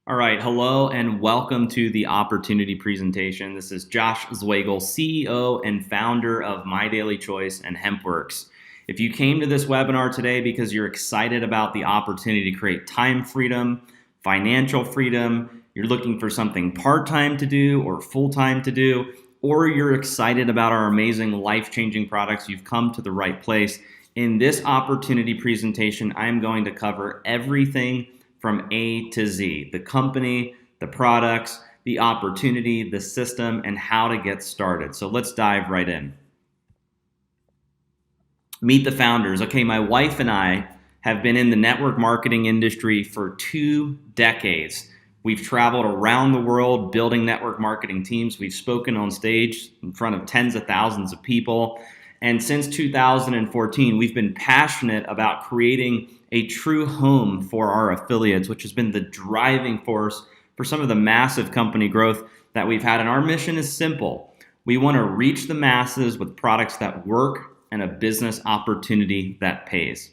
All right, hello and welcome to the opportunity presentation. This is Josh Zwagel, CEO and founder of MyDailyChoice and HempWorx. If you came to this webinar today because you're excited about the opportunity to create time freedom, financial freedom, you're looking for something part-time to do or full-time to do, or you're excited about our amazing life-changing products, you've come to the right place. In this opportunity presentation, I'm going to cover everything from A to Z, the company, the products, the opportunity, the system, and how to get started. So let's dive right in. Meet the founders. Okay, my wife and I have been in the network marketing industry for 2 decades. We've traveled around the world building network marketing teams. We've spoken on stage in front of tens of thousands of people. And since 2014, we've been passionate about creating a true home for our affiliates, which has been the driving force for some of the massive company growth that we've had. And our mission is simple. We want to reach the masses with products that work and a business opportunity that pays.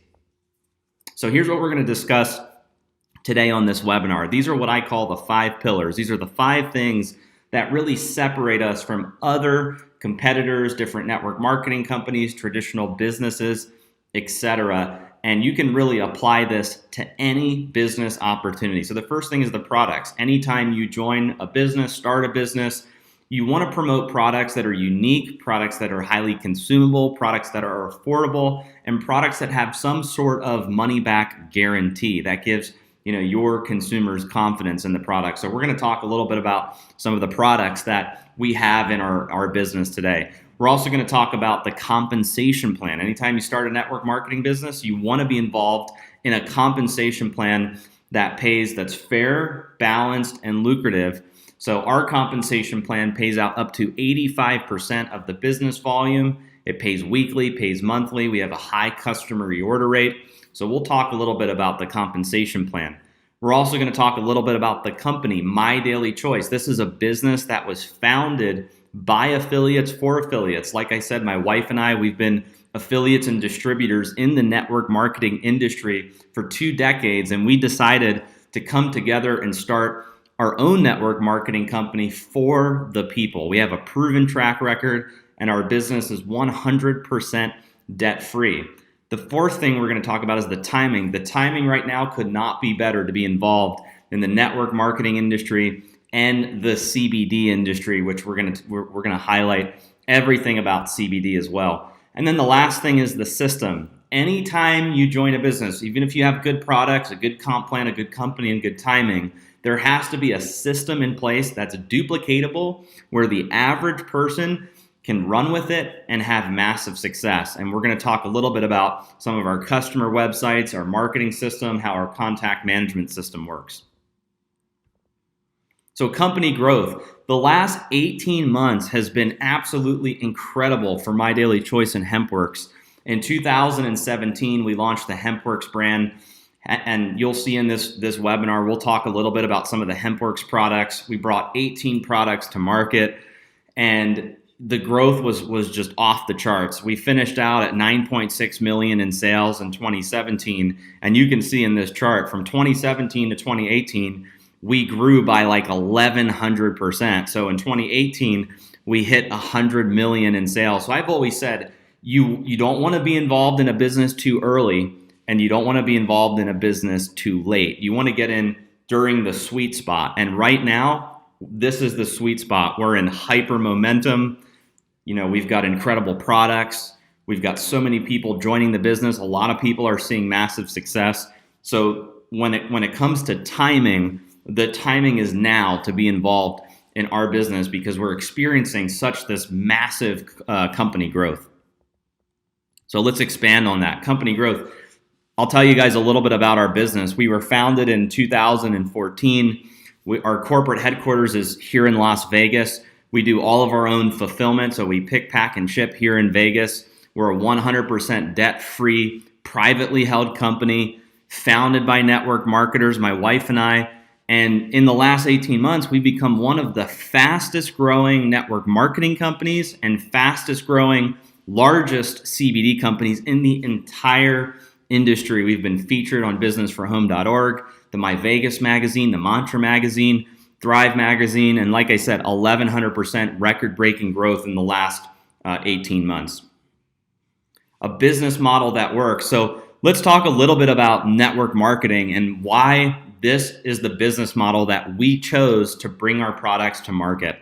So here's what we're going to discuss today on this webinar. These are what I call the 5 pillars. These are the 5 things that really separate us from other competitors, different network marketing companies, traditional businesses, etc. And you can really apply this to any business opportunity. So the first thing is the products. Anytime you join a business, start a business, you want to promote products that are unique, products that are highly consumable, products that are affordable, and products that have some sort of money-back guarantee that gives your consumers confidence in the product. So we're going to talk a little bit about some of the products that we have in our business today. We're also going to talk about the compensation plan. Anytime you start a network marketing business, you want to be involved in a compensation plan that pays, that's fair, balanced, and lucrative. So our compensation plan pays out up to 85% of the business volume. It pays weekly, pays monthly. We have a high customer reorder rate. So we'll talk a little bit about the compensation plan. We're also going to talk a little bit about the company, MyDailyChoice. This is a business that was founded by affiliates for affiliates. Like I said, my wife and I, we've been affiliates and distributors in the network marketing industry for 2 decades, and we decided to come together and start our own network marketing company for the people. We have a proven track record, and our business is 100% debt-free. The 4th thing we're going to talk about is the timing. The timing right now could not be better to be involved in the network marketing industry and the CBD industry, which we're going to highlight everything about CBD as well. And then the last thing is the system. Anytime you join a business, even if you have good products, a good comp plan, a good company, and good timing, there has to be a system in place that's duplicatable where the average person can run with it and have massive success. And we're going to talk a little bit about some of our customer websites, our marketing system, how our contact management system works. So company growth. The last 18 months has been absolutely incredible for MyDailyChoice and HempWorx. In 2017, we launched the HempWorx brand, and you'll see in this webinar, we'll talk a little bit about some of the HempWorx products. We brought 18 products to market, and the growth was just off the charts. We finished out at 9.6 million in sales in 2017, and you can see in this chart from 2017 to 2018, we grew by like 1,100%. So in 2018, we hit 100 million in sales. So I've always said, you don't want to be involved in a business too early, and you don't want to be involved in a business too late. You want to get in during the sweet spot. And right now, this is the sweet spot. We're in hyper momentum. We've got incredible products. We've got so many people joining the business. A lot of people are seeing massive success. So when it comes to timing, the timing is now to be involved in our business because we're experiencing such this massive company growth. So let's expand on that. Company growth. I'll tell you guys a little bit about our business. We were founded in 2014. Our corporate headquarters is here in Las Vegas. We do all of our own fulfillment, so we pick, pack, and ship here in Vegas. We're a 100% debt-free, privately held company, founded by network marketers, my wife and I. And in the last 18 months, we've become one of the fastest growing network marketing companies and fastest growing, largest CBD companies in the entire industry. We've been featured on businessforhome.org, the My Vegas magazine, the Mantra magazine, Thrive magazine, and like I said, 1,100% record-breaking growth in the last 18 months. A business model that works. So let's talk a little bit about network marketing and why this is the business model that we chose to bring our products to market.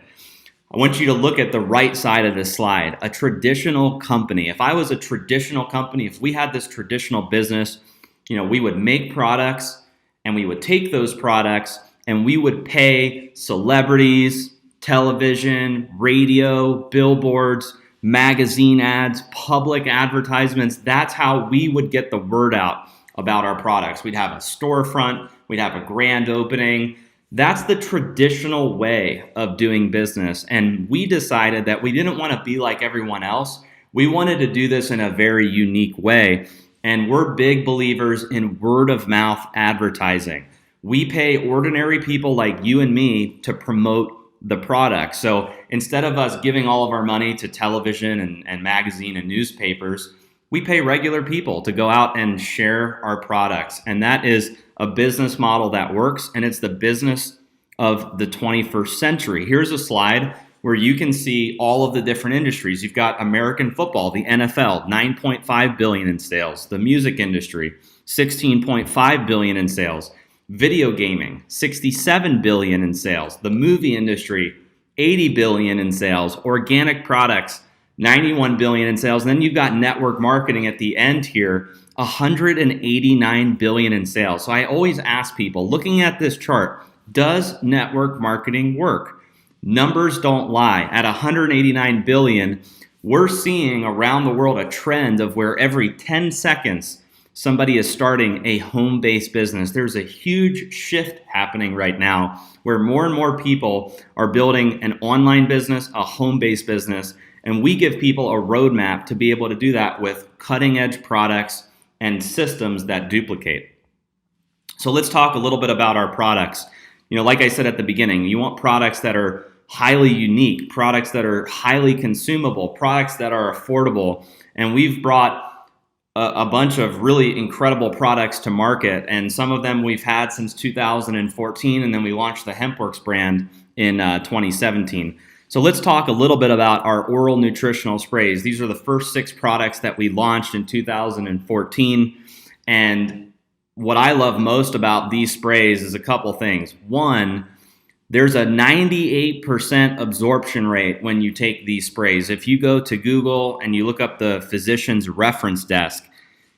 I want you to look at the right side of this slide. A traditional company. If I was a traditional company, if we had this traditional business, we would make products and we would take those products and we would pay celebrities, television, radio, billboards, magazine ads, public advertisements. That's how we would get the word out about our products. We'd have a storefront, we'd have a grand opening. That's the traditional way of doing business. And we decided that we didn't want to be like everyone else. We wanted to do this in a very unique way. And we're big believers in word of mouth advertising. We pay ordinary people like you and me to promote the product. So instead of us giving all of our money to television and magazine and newspapers, we pay regular people to go out and share our products. And that is a business model that works, and it's the business of the 21st century. Here's a slide where you can see all of the different industries. You've got American football, the NFL, $9.5 billion in sales. The music industry, $16.5 billion in sales. Video gaming, $67 billion in sales. The movie industry, $80 billion in sales. Organic products, $91 billion in sales. And then you've got network marketing at the end here, $189 billion in sales. So I always ask people, looking at this chart, does network marketing work? Numbers don't lie. At $189 billion, we're seeing around the world a trend of where every 10 seconds, somebody is starting a home-based business. There's a huge shift happening right now where more and more people are building an online business, a home-based business, and we give people a roadmap to be able to do that with cutting-edge products and systems that duplicate. So let's talk a little bit about our products. Like I said at the beginning, you want products that are highly unique, products that are highly consumable, products that are affordable, and we've brought a bunch of really incredible products to market, and some of them we've had since 2014, and then we launched the HempWorx brand in 2017. So let's talk a little bit about our oral nutritional sprays. These are the first 6 products that we launched in 2014, and what I love most about these sprays is a couple things. One, there's a 98% absorption rate when you take these sprays. If you go to Google and you look up the physician's reference desk,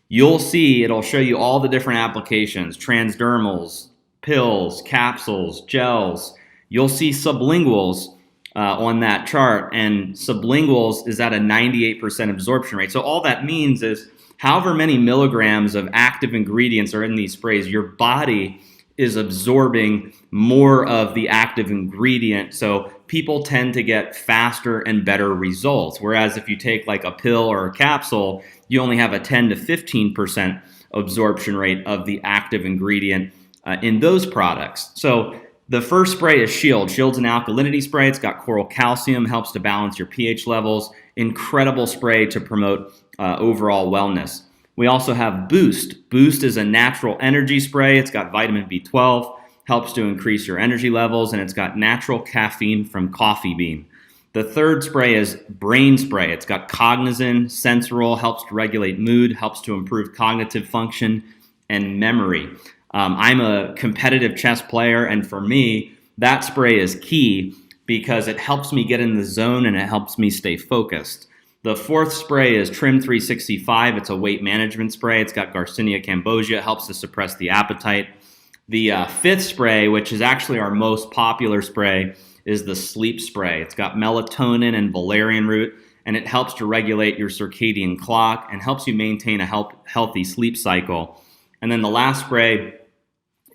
you'll see it'll show you all the different applications, transdermals, pills, capsules, gels. You'll see sublinguals on that chart, and sublinguals is at a 98% absorption rate. So all that means is however many milligrams of active ingredients are in these sprays, your body is absorbing more of the active ingredient. So people tend to get faster and better results. Whereas if you take like a pill or a capsule, you only have a 10 to 15% absorption rate of the active ingredient in those products. So the first spray is Shield. Shield's an alkalinity spray. It's got coral calcium, helps to balance your pH levels. Incredible spray to promote overall wellness. We also have Boost. Boost is a natural energy spray. It's got vitamin B12, helps to increase your energy levels, and it's got natural caffeine from coffee bean. The third spray is Brain Spray. It's got Cognizin, Sensoril, helps to regulate mood, helps to improve cognitive function and memory. I'm a competitive chess player, and for me, that spray is key because it helps me get in the zone and it helps me stay focused. The fourth spray is Trim 365. It's a weight management spray. It's got Garcinia cambogia. It helps to suppress the appetite. The fifth spray, which is actually our most popular spray, is the Sleep Spray. It's got melatonin and valerian root, and it helps to regulate your circadian clock and helps you maintain a healthy sleep cycle. And then the last spray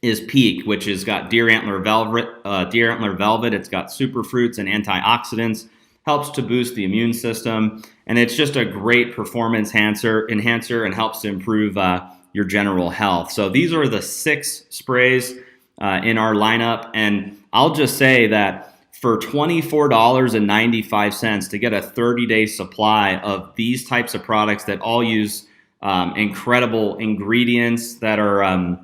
is Peak, which has got deer antler velvet. It's got superfruits and antioxidants, helps to boost the immune system, and it's just a great performance enhancer and helps to improve your general health. So these are the 6 sprays in our lineup, and I'll just say that for $24.95 to get a 30-day supply of these types of products that all use incredible ingredients that are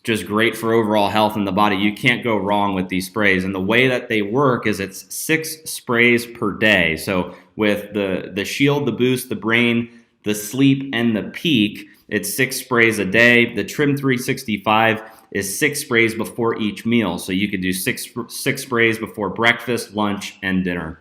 just great for overall health in the body. You can't go wrong with these sprays. And the way that they work is it's 6 sprays per day. So with the shield, the boost, the brain, the sleep, and the peak, it's 6 sprays a day. The Trim 365 is 6 sprays before each meal. So you could do six sprays before breakfast, lunch, and dinner.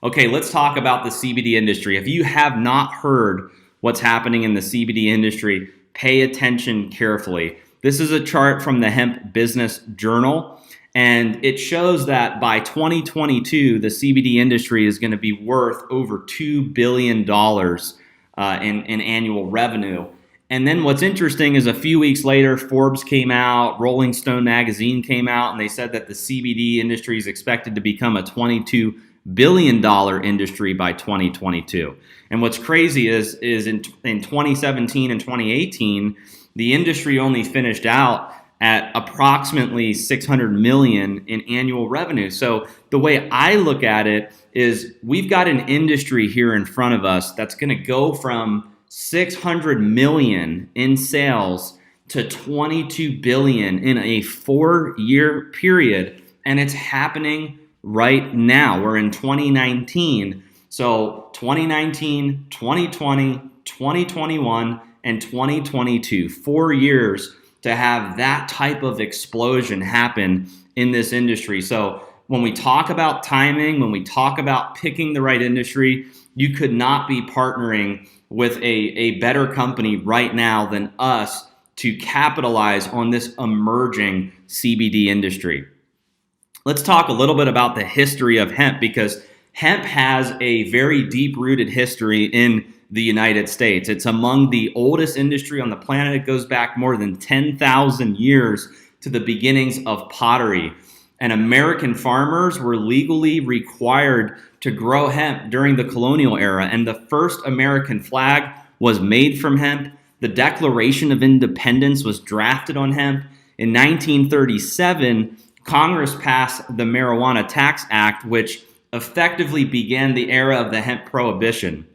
Okay, let's talk about the CBD industry. If you have not heard what's happening in the CBD industry, pay attention carefully. This is a chart from the Hemp Business Journal, and it shows that by 2022, the CBD industry is going to be worth over $2 billion in annual revenue. And then what's interesting is a few weeks later, Forbes came out, Rolling Stone magazine came out, and they said that the CBD industry is expected to become a $22 billion industry by 2022. And what's crazy is in 2017 and 2018, the industry only finished out at approximately $600 million in annual revenue. So the way I look at it is we've got an industry here in front of us that's going to go from $600 million in sales to $22 billion in a 4-year period, and it's happening right now. We're in 2019. So 2019, 2020, 2021, and 2022, 4 years to have that type of explosion happen in this industry. So when we talk about timing, when we talk about picking the right industry, you could not be partnering with a better company right now than us to capitalize on this emerging CBD industry. Let's talk a little bit about the history of hemp, because hemp has a very deep-rooted history in the United States. It's among the oldest industry on the planet. It goes back more than 10,000 years to the beginnings of pottery. And American farmers were legally required to grow hemp during the colonial era. And the first American flag was made from hemp. The Declaration of Independence was drafted on hemp. In 1937, Congress passed the Marijuana Tax Act, which effectively began the era of the hemp prohibition.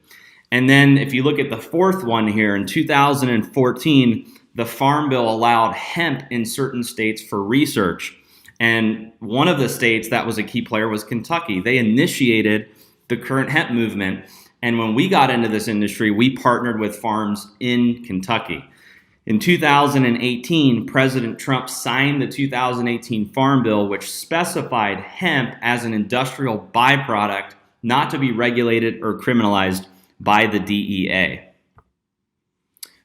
And then if you look at the fourth one here, in 2014, the Farm Bill allowed hemp in certain states for research. And one of the states that was a key player was Kentucky. They initiated the current hemp movement. And when we got into this industry, we partnered with farms in Kentucky. In 2018, President Trump signed the 2018 Farm Bill, which specified hemp as an industrial byproduct not to be regulated or criminalized by the DEA.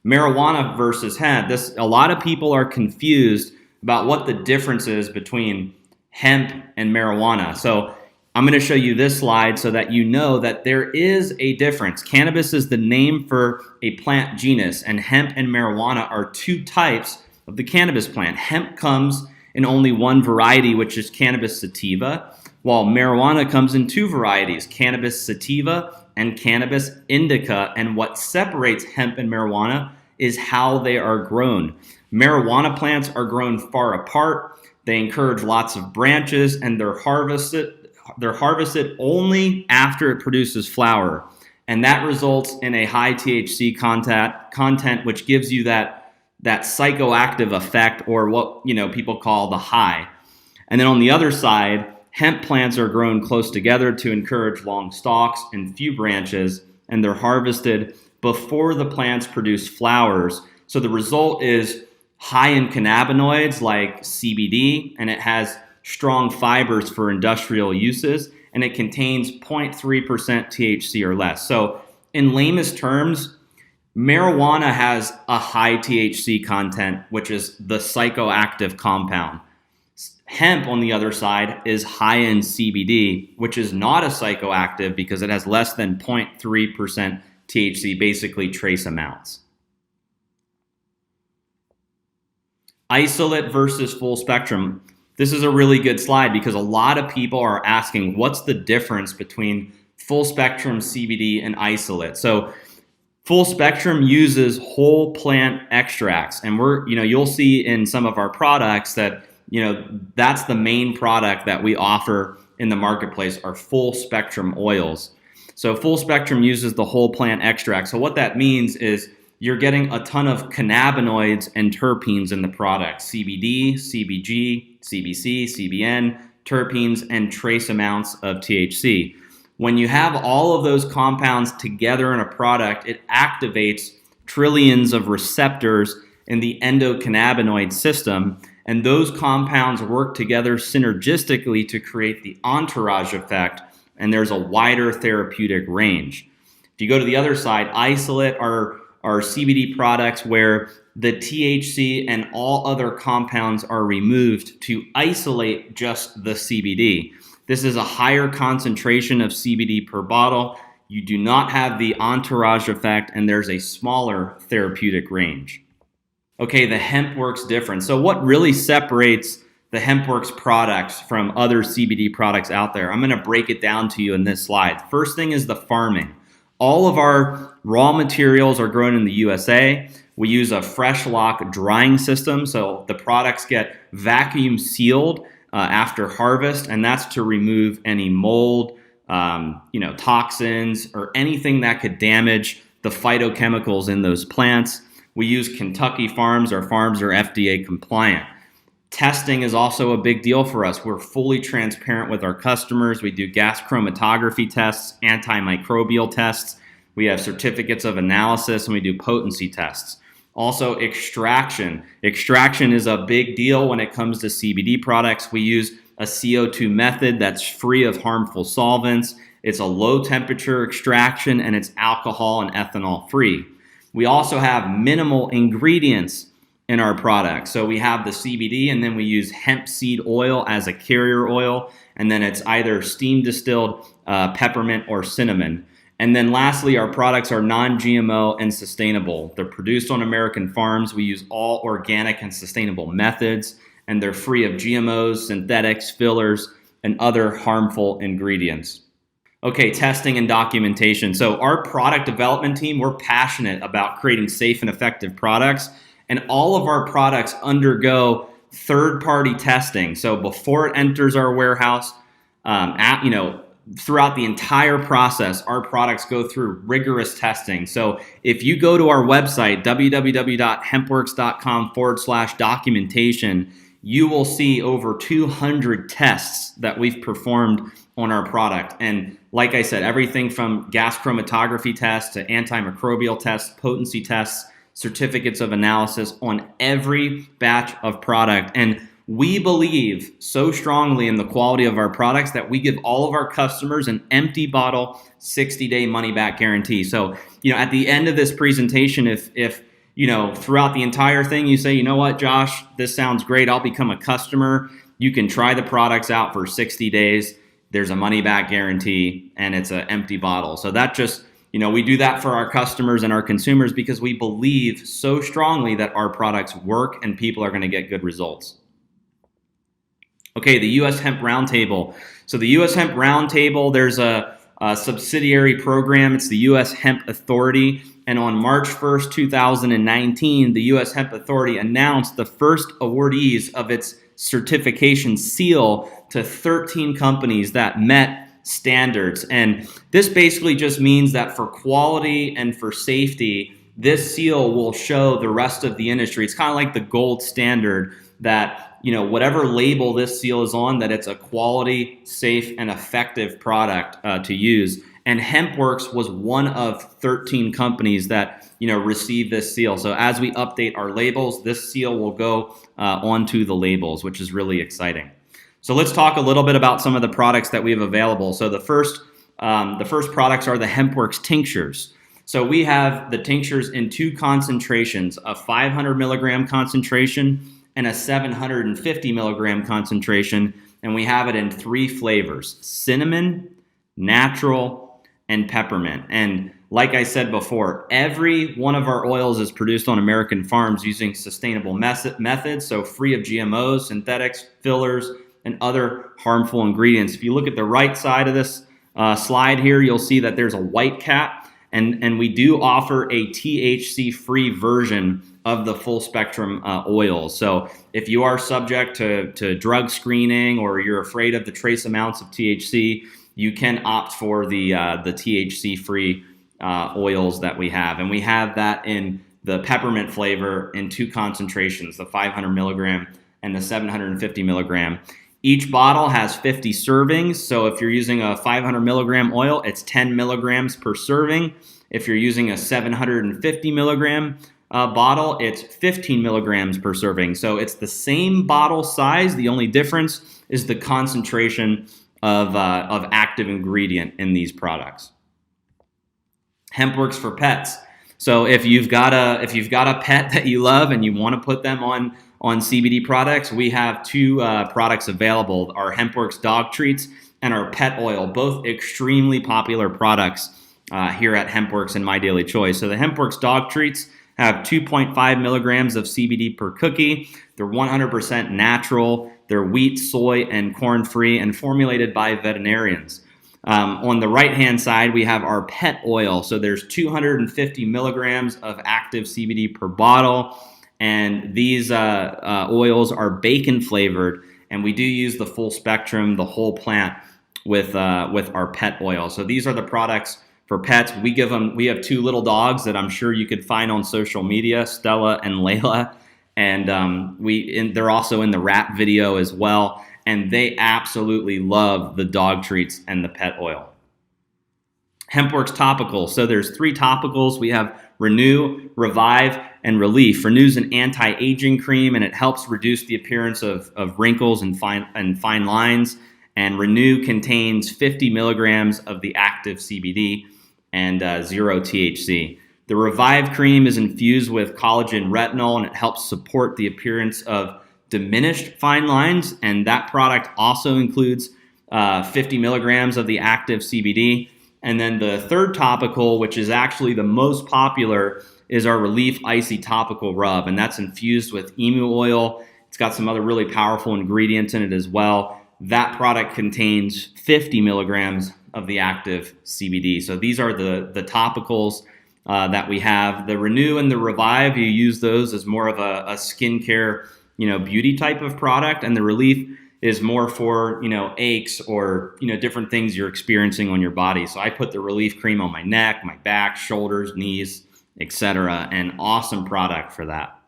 Marijuana versus hemp. A lot of people are confused about what the difference is between hemp and marijuana. So I'm going to show you this slide so that you know that there is a difference. Cannabis is the name for a plant genus, and hemp and marijuana are 2 types of the cannabis plant. Hemp comes in only one variety, which is cannabis sativa, while marijuana comes in 2 varieties, cannabis sativa and cannabis indica. And what separates hemp and marijuana is how they are grown. Marijuana plants are grown far apart. They encourage lots of branches, and they're harvested only after it produces flower. And that results in a high THC content, which gives you that psychoactive effect, or what people call the high. And then on the other side, hemp plants are grown close together to encourage long stalks and few branches, and they're harvested before the plants produce flowers. So the result is high in cannabinoids like CBD, and it has strong fibers for industrial uses, and it contains 0.3% THC or less. So in lamest terms, marijuana has a high THC content, which is the psychoactive compound. Hemp, on the other side, is high in CBD, which is not a psychoactive because it has less than 0.3% THC, basically trace amounts. Isolate versus full spectrum. This is a really good slide because a lot of people are asking, what's the difference between full spectrum CBD and isolate? So full spectrum uses whole plant extracts, and you'll see in some of our products that that's the main product that we offer in the marketplace, are full spectrum oils. So full spectrum uses the whole plant extract. So what that means is you're getting a ton of cannabinoids and terpenes in the product: CBD, CBG, CBC, CBN, terpenes, and trace amounts of THC. When you have all of those compounds together in a product, it activates trillions of receptors in the endocannabinoid system, and those compounds work together synergistically to create the entourage effect, and there's a wider therapeutic range. If you go to the other side, isolate are CBD products where the THC and all other compounds are removed to isolate just the CBD. This is a higher concentration of CBD per bottle. You do not have the entourage effect, and there's a smaller therapeutic range. Okay, the HempWorx difference. So what really separates the HempWorx products from other CBD products out there? I'm going to break it down to you in this slide. First thing is the farming. All of our raw materials are grown in the USA. We use a fresh lock drying system, so the products get vacuum sealed after harvest, and that's to remove any mold, toxins, or anything that could damage the phytochemicals in those plants. We use Kentucky farms. Our farms are FDA compliant. Testing is also a big deal for us. We're fully transparent with our customers. We do gas chromatography tests, antimicrobial tests. We have certificates of analysis, and we do potency tests. Also, extraction. Extraction is a big deal when it comes to CBD products. We use a CO2 method that's free of harmful solvents. It's a low temperature extraction, and it's alcohol and ethanol free. We also have minimal ingredients in our products. So we have the CBD, and then we use hemp seed oil as a carrier oil, and then it's either steam distilled peppermint or cinnamon. And then lastly, our products are non-GMO and sustainable. They're produced on American farms. We use all organic and sustainable methods, and they're free of GMOs, synthetics, fillers, and other harmful ingredients. Okay, testing and documentation. So our product development team, we're passionate about creating safe and effective products, and all of our products undergo third-party testing. So before it enters our warehouse, throughout the entire process, our products go through rigorous testing. So if you go to our website, www.hempworx.com/documentation, you will see over 200 tests that we've performed on our product. And like I said, everything from gas chromatography tests to antimicrobial tests, potency tests, certificates of analysis on every batch of product. And we believe so strongly in the quality of our products that we give all of our customers an empty bottle 60-day money-back guarantee. So, at the end of this presentation, if throughout the entire thing you say, you know what, Josh, this sounds great, I'll become a customer, you can try the products out for 60 days. There's a money-back guarantee, and it's an empty bottle. So that just, we do that for our customers and our consumers because we believe so strongly that our products work and people are going to get good results. Okay, the U.S. Hemp Roundtable. So the U.S. Hemp Roundtable, there's a subsidiary program. It's the U.S. Hemp Authority. And on March 1st, 2019, the U.S. Hemp Authority announced the first awardees of its certification seal to 13 companies that met standards. And this basically just means that for quality and for safety, this seal will show the rest of the industry. It's kind of like the gold standard that, whatever label this seal is on, that it's a quality, safe, and effective product to use. And HempWorx was one of 13 companies that, received this seal. So as we update our labels, this seal will go onto the labels, which is really exciting. So let's talk a little bit about some of the products that we have available. So the first products are the HempWorx tinctures. So we have the tinctures in two concentrations, a 500 milligram concentration and a 750 milligram concentration, and we have it in three flavors: cinnamon, natural, and peppermint. And like I said before, every one of our oils is produced on American farms using sustainable methods, so free of GMOs, synthetics, fillers, and other harmful ingredients. If you look at the right side of this slide here, you'll see that there's a white cap, and we do offer a THC-free version of the full spectrum oils. So if you are subject to drug screening or you're afraid of the trace amounts of THC, you can opt for the THC-free oils that we have. And we have that in the peppermint flavor in 2 concentrations, the 500 milligram and the 750 milligram. Each bottle has 50 servings. So if you're using a 500 milligram oil, it's 10 milligrams per serving. If you're using a 750 milligram bottle, it's 15 milligrams per serving. So it's the same bottle size. The only difference is the concentration of active ingredient in these products. HempWorx for pets. So if you've got a pet that you love and you want to put them on CBD products, we have 2 products available: our HempWorx dog treats and our pet oil, both extremely popular products here at HempWorx and MyDailyChoice. So the HempWorx dog treats have 2.5 milligrams of CBD per cookie. They're 100% natural. They're wheat, soy, and corn-free and formulated by veterinarians. On the right-hand side, we have our pet oil. So there's 250 milligrams of active CBD per bottle. And these oils are bacon flavored. And we do use the full spectrum, the whole plant with our pet oil. So these are the products for pets. We have 2 little dogs that I'm sure you could find on social media, Stella and Layla. And they're also in the rap video as well. And they absolutely love the dog treats and the pet oil. HempWorx topicals. So there's 3 topicals. We have Renew, Revive, and Relief. Renew is an anti-aging cream, and it helps reduce the appearance of wrinkles and fine lines. And Renew contains 50 milligrams of the active CBD and 0 THC. The Revive cream is infused with collagen retinol, and it helps support the appearance of diminished fine lines, and that product also includes 50 milligrams of the active CBD. And then the third topical, which is actually the most popular, is our Relief Icy Topical Rub, and that's infused with emu oil. It's got some other really powerful ingredients in it as well. That product contains 50 milligrams of the active CBD. So these are the topicals that we have. The Renew and the Revive, you use those as more of a skincare, beauty type of product, and the Relief is more for, aches or, different things you're experiencing on your body. So I put the Relief cream on my neck, my back, shoulders, knees, etc. An awesome product for that.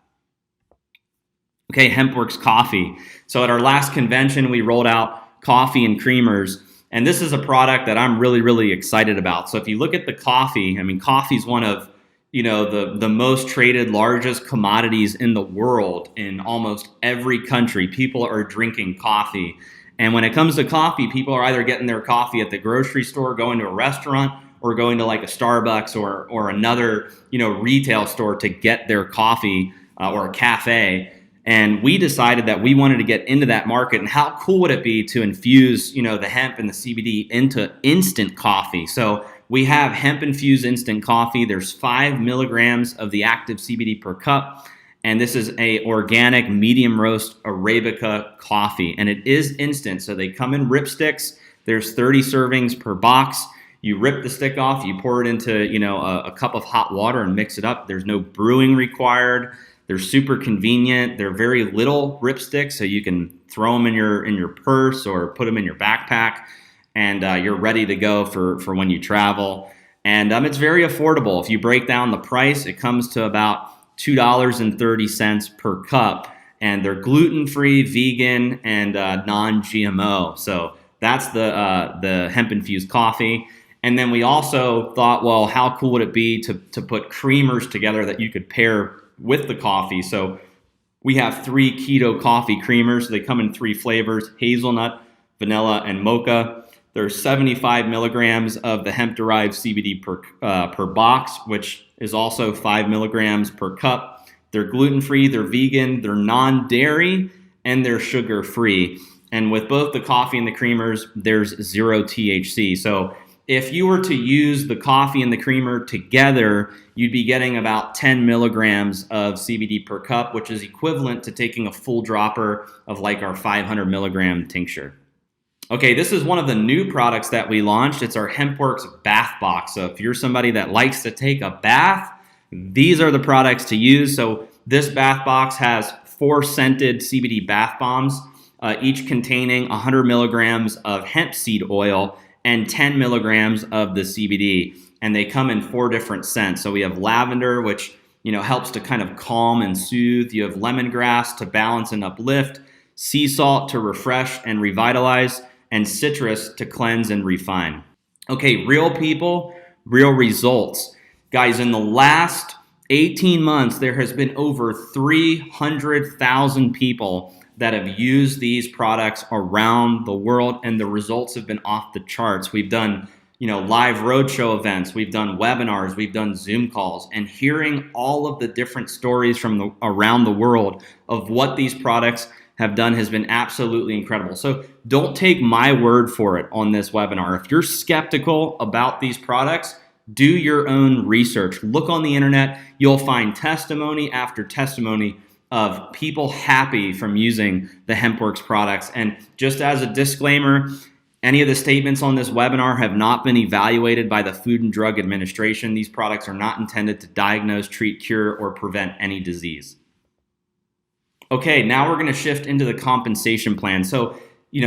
Okay, HempWorx coffee. So at our last convention, we rolled out coffee and creamers, and this is a product that I'm really, really excited about. So if you look at the coffee, coffee is one of the most traded, largest commodities in the world. In almost every country, people are drinking coffee. And when it comes to coffee, people are either getting their coffee at the grocery store, going to a restaurant, or going to like a Starbucks or another, retail store to get their coffee or a cafe. And we decided that we wanted to get into that market. And how cool would it be to infuse, the hemp and the CBD into instant coffee? So we have hemp-infused instant coffee. There's 5 milligrams of the active CBD per cup, and this is a organic medium roast Arabica coffee, and it is instant. So they come in ripsticks. There's 30 servings per box. You rip the stick off, you pour it into a cup of hot water and mix it up. There's no brewing required. They're super convenient. They're very little ripsticks, so you can throw them in your purse or put them in your backpack. And you're ready to go for when you travel. And it's very affordable. If you break down the price, it comes to about $2.30 per cup. And they're gluten-free, vegan, and non-GMO. So that's the hemp-infused coffee. And then we also thought, well, how cool would it be to put creamers together that you could pair with the coffee? So we have 3 keto coffee creamers. They come in 3 flavors: hazelnut, vanilla, and mocha. There's 75 milligrams of the hemp-derived CBD per box, which is also 5 milligrams per cup. They're gluten-free, they're vegan, they're non-dairy, and they're sugar-free. And with both the coffee and the creamers, there's 0 THC. So if you were to use the coffee and the creamer together, you'd be getting about 10 milligrams of CBD per cup, which is equivalent to taking a full dropper of like our 500 milligram tincture. Okay, this is one of the new products that we launched. It's our HempWorx bath box. So if you're somebody that likes to take a bath, these are the products to use. So this bath box has 4 scented CBD bath bombs, each containing 100 milligrams of hemp seed oil and 10 milligrams of the CBD. And they come in 4 different scents. So we have lavender, which helps to kind of calm and soothe. You have lemongrass to balance and uplift, sea salt to refresh and revitalize, and citrus to cleanse and refine. Okay, real people, real results. Guys, in the last 18 months, there has been over 300,000 people that have used these products around the world, and the results have been off the charts. We've done live roadshow events, we've done webinars, we've done Zoom calls, and hearing all of the different stories from around the world of what these products have done has been absolutely incredible. So don't take my word for it on this webinar. If you're skeptical about these products, do your own research. Look on the internet. You'll find testimony after testimony of people happy from using the HempWorx products. And just as a disclaimer, any of the statements on this webinar have not been evaluated by the Food and Drug Administration. These products are not intended to diagnose, treat, cure, or prevent any disease. Okay, now we're going to shift into the compensation plan. So,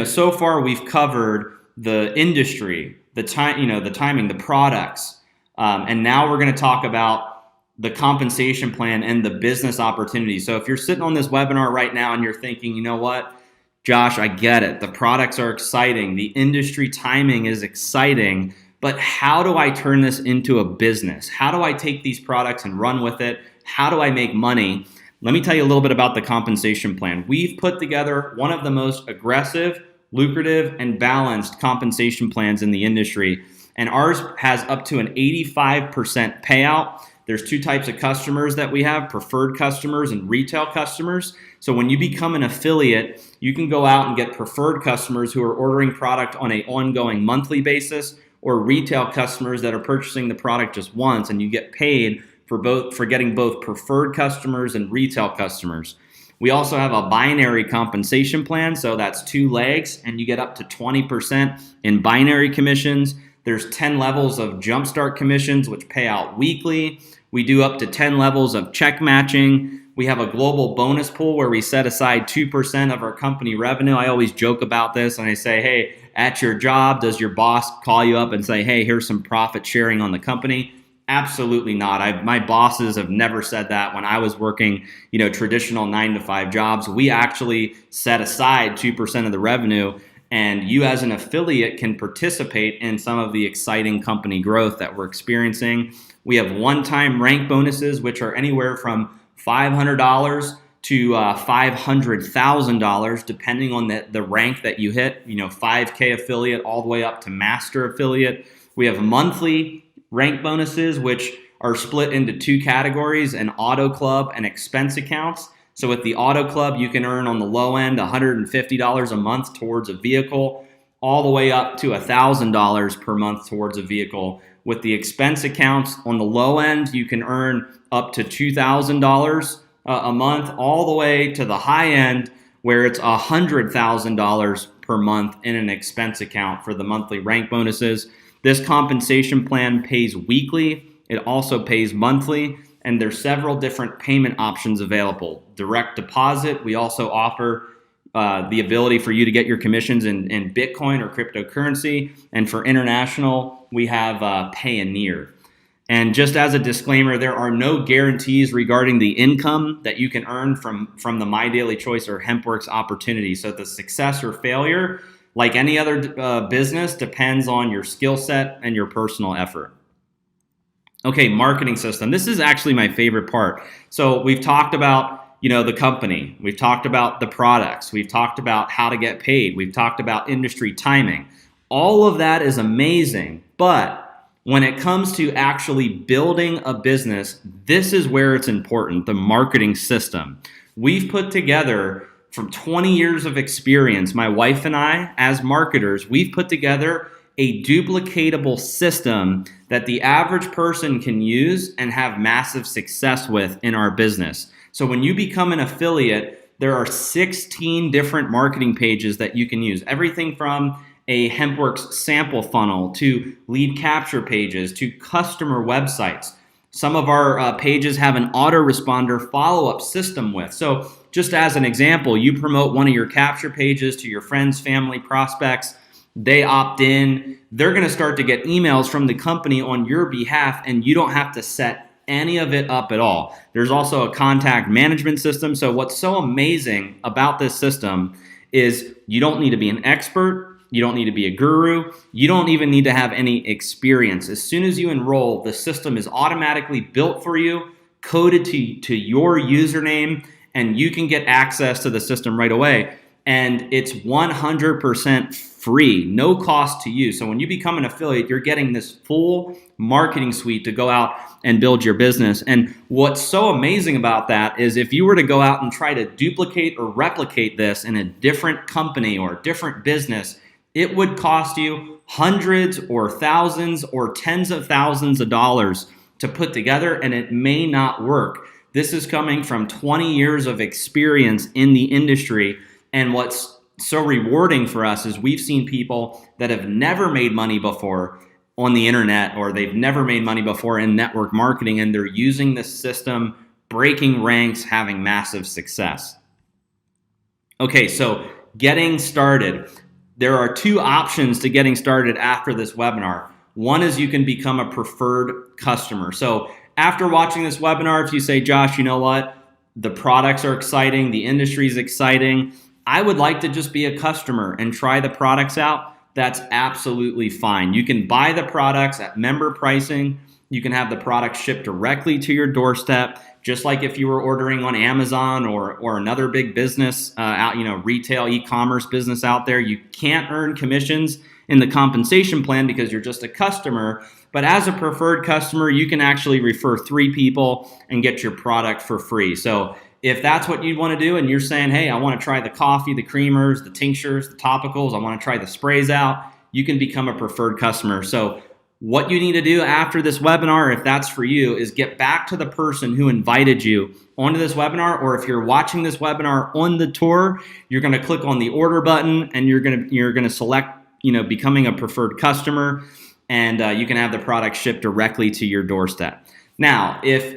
so far we've covered the industry, the timing, the products, and now we're going to talk about the compensation plan and the business opportunity. So if you're sitting on this webinar right now and you're thinking, you know what, Josh, I get it. The products are exciting. The industry timing is exciting, but how do I turn this into a business? How do I take these products and run with it? How do I make money? Let me tell you a little bit about the compensation plan. We've put together one of the most aggressive, lucrative, and balanced compensation plans in the industry, and ours has up to an 85% payout. There's two types of customers that we have, preferred customers and retail customers. So when you become an affiliate, you can go out and get preferred customers who are ordering product on an ongoing monthly basis, or retail customers that are purchasing the product just once, and you get paid for getting both preferred customers and retail customers. We also have a binary compensation plan, so that's 2 legs, and you get up to 20% in binary commissions. There's 10 levels of jumpstart commissions, which pay out weekly. We do up to 10 levels of check matching. We have a global bonus pool where we set aside 2% of our company revenue. I always joke about this, and I say, hey, at your job, does your boss call you up and say, hey, here's some profit sharing on the company? Absolutely not. My bosses have never said that. When I was working, traditional 9-to-5 jobs, we actually set aside 2% of the revenue, and you as an affiliate can participate in some of the exciting company growth that we're experiencing. We have one-time rank bonuses, which are anywhere from $500 to $500,000, depending on the rank that you hit. 5K affiliate all the way up to master affiliate. We have monthly rank bonuses, which are split into 2 categories, an auto club and expense accounts. So with the auto club, you can earn on the low end $150 a month towards a vehicle, all the way up to $1,000 per month towards a vehicle. With the expense accounts on the low end, you can earn up to $2,000 a month, all the way to the high end where it's $100,000 per month in an expense account for the monthly rank bonuses. This compensation plan pays weekly. It also pays monthly, and there's several different payment options available. Direct deposit. We also offer the ability for you to get your commissions in Bitcoin or cryptocurrency. And for international, we have Payoneer. And just as a disclaimer, there are no guarantees regarding the income that you can earn from the MyDailyChoice or HempWorx opportunity. So the success or failure, like any other business, depends on your skill set and your personal effort. Okay, marketing system. This is actually my favorite part. So we've talked about the company. We've talked about the products. We've talked about how to get paid. We've talked about industry timing. All of that is amazing, but when it comes to actually building a business, this is where it's important, the marketing system. We've put together, from 20 years of experience, my wife and I, as marketers, we've put together a duplicatable system that the average person can use and have massive success with in our business. So when you become an affiliate, there are 16 different marketing pages that you can use. Everything from a HempWorx sample funnel to lead capture pages to customer websites. Some of our pages have an autoresponder follow-up system with. So just as an example, you promote one of your capture pages to your friends, family, prospects. They opt in. They're going to start to get emails from the company on your behalf, and you don't have to set any of it up at all. There's also a contact management system. So what's so amazing about this system is you don't need to be an expert. You don't need to be a guru. You don't even need to have any experience. As soon as you enroll, the system is automatically built for you, coded to your username, and you can get access to the system right away. And it's 100% free, no cost to you. So when you become an affiliate, you're getting this full marketing suite to go out and build your business. And what's so amazing about that is if you were to go out and try to duplicate or replicate this in a different company or different business, it would cost you hundreds or thousands or tens of thousands of dollars to put together, and it may not work. This is coming from 20 years of experience in the industry. And what's so rewarding for us is we've seen people that have never made money before on the internet, or they've never made money before in network marketing, and they're using this system, breaking ranks, having massive success. Okay, so getting started. There are two options to getting started after this webinar. One is you can become a preferred customer. So after watching this webinar, if you say, Josh, you know what? The products are exciting, the industry is exciting, I would like to just be a customer and try the products out, that's absolutely fine. You can buy the products at member pricing. You can have the products shipped directly to your doorstep, just like if you were ordering on Amazon or another big business retail e-commerce business out there. You can't earn commissions in the compensation plan because you're just a customer. But as a preferred customer, you can actually refer 3 people and get your product for free. So if that's what you want to do and you're saying, hey, I want to try the coffee, the creamers, the tinctures, the topicals, I want to try the sprays out, you can become a preferred customer. So what you need to do after this webinar, if that's for you, is get back to the person who invited you onto this webinar, or if you're watching this webinar on the tour, you're going to click on the order button and you're going to select, becoming a preferred customer, and you can have the product shipped directly to your doorstep. Now, if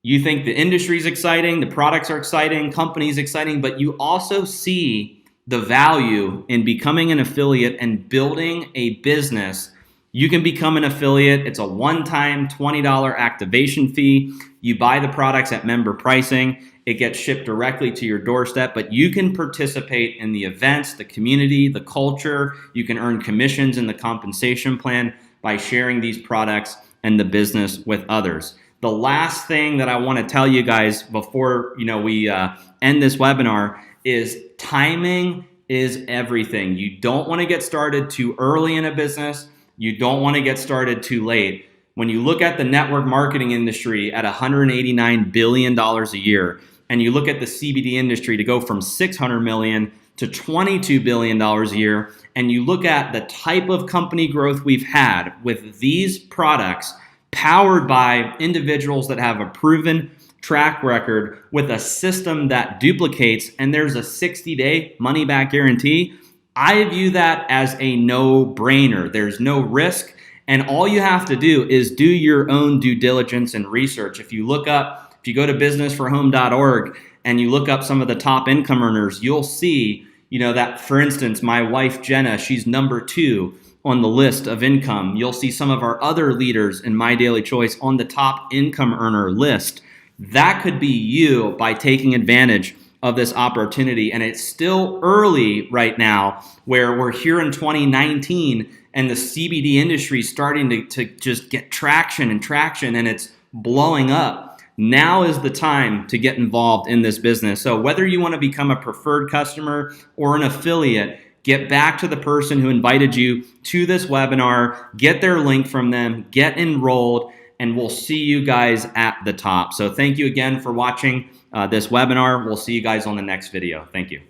you think the industry is exciting, the products are exciting, company's exciting, but you also see the value in becoming an affiliate and building a business, you can become an affiliate. It's a one-time $20 activation fee. You buy the products at member pricing. It gets shipped directly to your doorstep, but you can participate in the events, the community, the culture. You can earn commissions in the compensation plan by sharing these products and the business with others. The last thing that I want to tell you guys before we end this webinar is timing is everything. You don't want to get started too early in a business. You don't want to get started too late. When you look at the network marketing industry at $189 billion a year, and you look at the CBD industry to go from $600 million to $22 billion a year, and you look at the type of company growth we've had with these products, powered by individuals that have a proven track record with a system that duplicates, and there's a 60-day money-back guarantee, I view that as a no-brainer. There's no risk, and all you have to do is do your own due diligence and research. If you go to businessforhome.org and you look up some of the top income earners, you'll see, that, for instance, my wife, Jenna, she's number 2 on the list of income. You'll see some of our other leaders in MyDailyChoice on the top income earner list. That could be you by taking advantage of this opportunity. And it's still early right now, where we're here in 2019 and the CBD industry is starting to just get traction, and it's blowing up. Now is the time to get involved in this business. So whether you want to become a preferred customer or an affiliate, get back to the person who invited you to this webinar, get their link from them, get enrolled, and we'll see you guys at the top. So thank you again for watching this webinar. We'll see you guys on the next video. Thank you.